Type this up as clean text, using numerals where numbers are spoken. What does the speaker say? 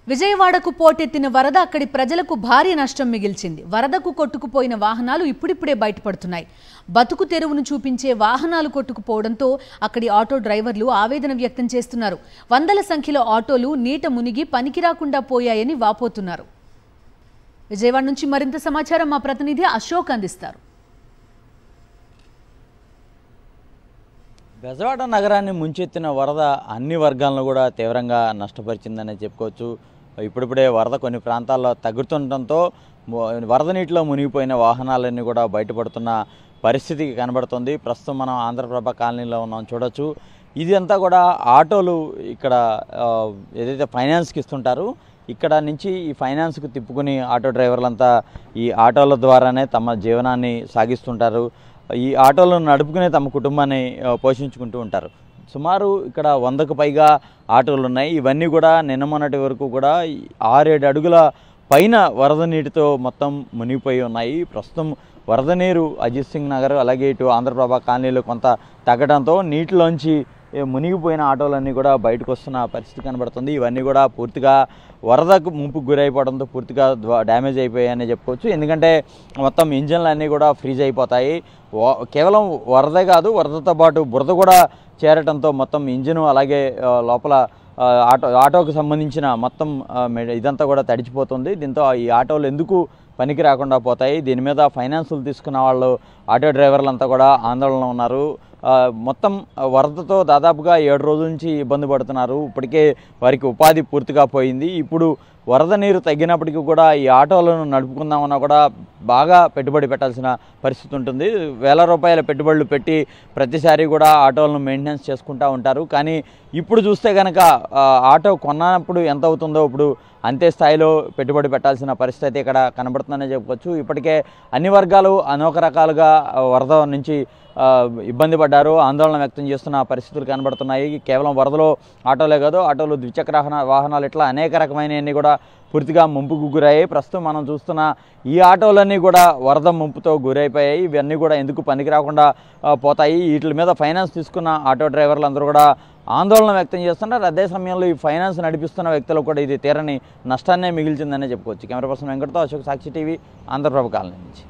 విజయవాడకు పోటెత్తిన వరద అక్కడి ప్రజలకు భారీ నష్టం మిగిల్చింది. వరదకు కొట్టుకుపోయిన వాహనాలు ఇప్పుడిప్పుడే బయటపడుతున్నాయి. బతుకు తెరువును చూపించే వాహనాలు కొట్టుకుపోవడంతో అక్కడి ఆటో డ్రైవర్లు ఆవేదన వ్యక్తం చేస్తున్నారు. వందల సంఖ్యలో ఆటోలు నీట మునిగి పనికిరాకుండా పోయాయని వాపోతున్నారు. విజయవాడ నుంచి మరింత సమాచారం మా ప్రతినిధి అశోక్ అందిస్తారు. బెజవాడ నగరాన్ని ముంచెత్తిన వరద అన్ని వర్గాలను కూడా తీవ్రంగా నష్టపరిచిందని చెప్పుకోవచ్చు. ఇప్పుడిప్పుడే వరద కొన్ని ప్రాంతాల్లో తగ్గుతుండటంతో వరద నీటిలో మునిగిపోయిన వాహనాలన్నీ కూడా బయటపడుతున్న పరిస్థితి కనబడుతుంది. ప్రస్తుతం మనం ఆంధ్రప్రభ కాలనీలో ఉన్నాం, చూడొచ్చు. ఇది అంతా కూడా ఆటోలు ఇక్కడ ఏదైతే ఫైనాన్స్కి ఇస్తుంటారో ఇక్కడ నుంచి ఈ ఫైనాన్స్కు తిప్పుకుని ఆటో డ్రైవర్లంతా ఈ ఆటోల ద్వారానే తమ జీవనాన్ని సాగిస్తుంటారు. ఈ ఆటోలను నడుపుకునే తమ కుటుంబాన్ని పోషించుకుంటూ ఉంటారు. సుమారు ఇక్కడ 100కు పైగా ఆటోలు ఉన్నాయి. ఇవన్నీ కూడా నిన్న మొన్నటి వరకు కూడా 6-7 అడుగుల పైన వరద నీటితో మొత్తం మునిగిపోయి ఉన్నాయి. ప్రస్తుతం వరద నీరు అజిత్ సింగ్ నగర్ అలాగే ఇటు ఆంధ్రప్రభ కాలనీలో కొంత తగ్గడంతో నీటిలోంచి మునిగిపోయిన ఆటోలన్నీ కూడా బయటకు వస్తున్న పరిస్థితి కనబడుతుంది. ఇవన్నీ కూడా పూర్తిగా వరదకు ముంపుకు గురైపోవడంతో పూర్తిగా డ్యామేజ్ అయిపోయాయని చెప్పుకోవచ్చు. ఎందుకంటే మొత్తం ఇంజన్లు అన్నీ కూడా ఫ్రీజ్ అయిపోతాయి. కేవలం వరదే కాదు, వరదతో పాటు బురద కూడా చేరటంతో మొత్తం ఇంజిన్ అలాగే లోపల ఆటోకు సంబంధించిన మొత్తం ఇదంతా కూడా తడిచిపోతుంది. దీంతో ఈ ఆటోలు ఎందుకు పనికి రాకుండా పోతాయి. దీని మీద ఫైనాన్సులు తీసుకున్న వాళ్ళు ఆటో డ్రైవర్లంతా కూడా ఆందోళనలో ఉన్నారు. మొత్తం వరదతో దాదాపుగా 7 రోజుల నుంచి ఇబ్బంది పడుతున్నారు. ఇప్పటికే వారికి ఉపాధి పూర్తిగా పోయింది. ఇప్పుడు వరద నీరు తగ్గినప్పటికీ కూడా ఈ ఆటోలను నడుపుకుందామన్నా కూడా బాగా పెట్టుబడి పెట్టాల్సిన పరిస్థితి ఉంటుంది. వేల రూపాయల పెట్టుబడులు పెట్టి ప్రతిసారి కూడా ఆటోలను మెయింటెనెన్స్ చేసుకుంటూ ఉంటారు. కానీ ఇప్పుడు చూస్తే కనుక ఆటో కొన్నప్పుడు ఎంత అవుతుందో ఇప్పుడు అంతే స్థాయిలో పెట్టుబడి పెట్టాల్సిన పరిస్థితి ఇక్కడ కనబడుతుందనే చెప్పుకోవచ్చు. ఇప్పటికే అన్ని వర్గాలు అనేక రకాలుగా వరద నుంచి ఇబ్బంది పడ్డారు, ఆందోళన వ్యక్తం చేస్తున్న పరిస్థితులు కనబడుతున్నాయి. కేవలం వరదలో ఆటోలే కాదు, ఆటోలు ద్విచక్ర వాహనాలు ఇట్లా అనేక రకమైనవన్నీ కూడా పూర్తిగా ముంపుకు గురయ్యాయి. ప్రస్తుతం మనం చూస్తున్న ఈ ఆటోలన్నీ కూడా వరద ముంపుతో గురైపోయాయి. ఇవన్నీ కూడా ఎందుకు పనికి రాకుండా పోతాయి. వీటి మీద ఫైనాన్స్ తీసుకున్న ఆటో డ్రైవర్లు అందరూ కూడా ఆందోళన వ్యక్తం చేస్తున్నారు. అదే సమయంలో ఈ ఫైనాన్స్ నడిపిస్తున్న వ్యక్తులకు కూడా ఇది తీరని నష్టాన్నే మిగిల్చిందనే చెప్పుకోవచ్చు. కెమెరా పర్సన్ వెంకటతో అశోక్, సాక్షి టీవీ, ఆంధ్రప్రభ కాలనీ నుంచి.